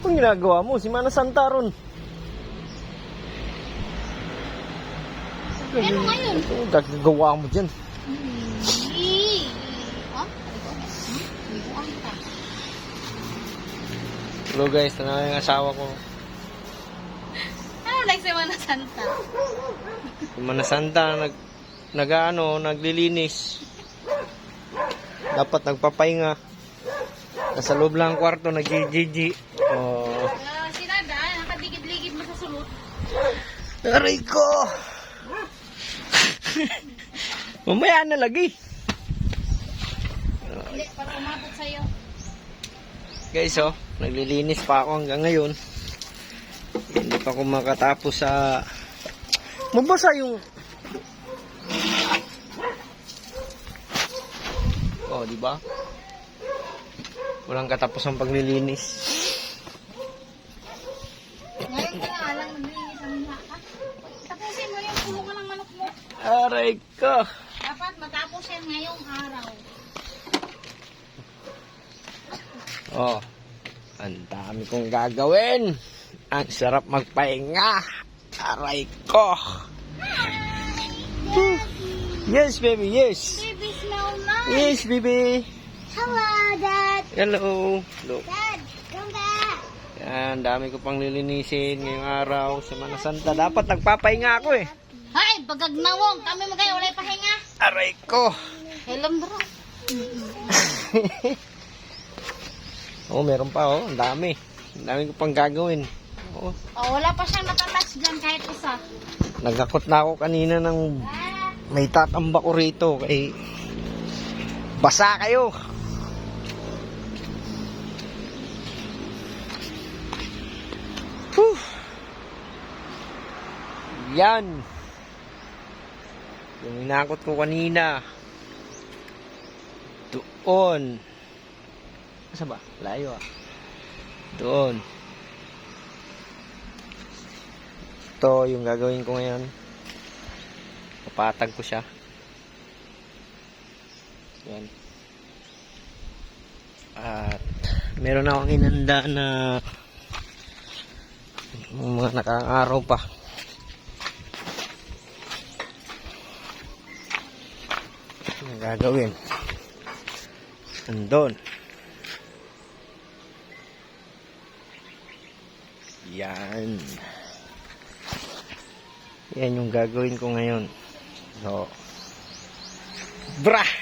Anong ginagawa mo? Si Mana Santa ron. Ano ngayon? Ano gagawa mo dyan? Hello guys, ito na yung asawa ko. Ano like si Mana Santa? Si Mana Santa, naglilinis. Dapat nagpapahinga. Nasa loob lang ang kwarto, nag-GG. Oh. Si Dada, nakadigid-ligid mo sa sulot. Aray ko! Mamaya na lagi. Hindi, para umabot sa'yo. Guys, oh, naglilinis pa ako hanggang ngayon. Hindi pa ako makatapos sa... Mabasa yung... Oh, di ba? Walang katapos ang paglilinis. Ngayon ka nga lang naglinis ang maka. Tapusin mo yung kulungan ng manok mo. Aray ko! Dapat matapos yan ngayong araw. Oh, ang dami kong gagawin. Ang sarap magpahinga. Aray ko! Yes, baby, yes. Baby smell nice. Yes, baby. Hello, Dad. Hello. Look. Dad, come back. Yan, dami ko pang lilinisin ngayong araw. Semana Santa. Dapat nagpapahinga ako eh. Hay, pagagnawong. Kami magay ulay pahinga. Aray ko. Hello, bro. Oh, meron pa oh. Ang dami. Ang dami ko pang gagawin. Oh, Oh, wala pa siyang natatouch dyan kahit isa. nagakot na ako kanina ng may tatamba ko rito. Kay basa kayo. Whew. Yan. Yung inakot ko kanina. Doon. Asa ba? Layo ah. Doon. Ito yung gagawin ko ngayon. Papatag ko siya. Yan. At meron akong inanda na mga nakaaraw pa. Ang gagawin. Andun. Yan. Yan yung gagawin ko ngayon. So, brah!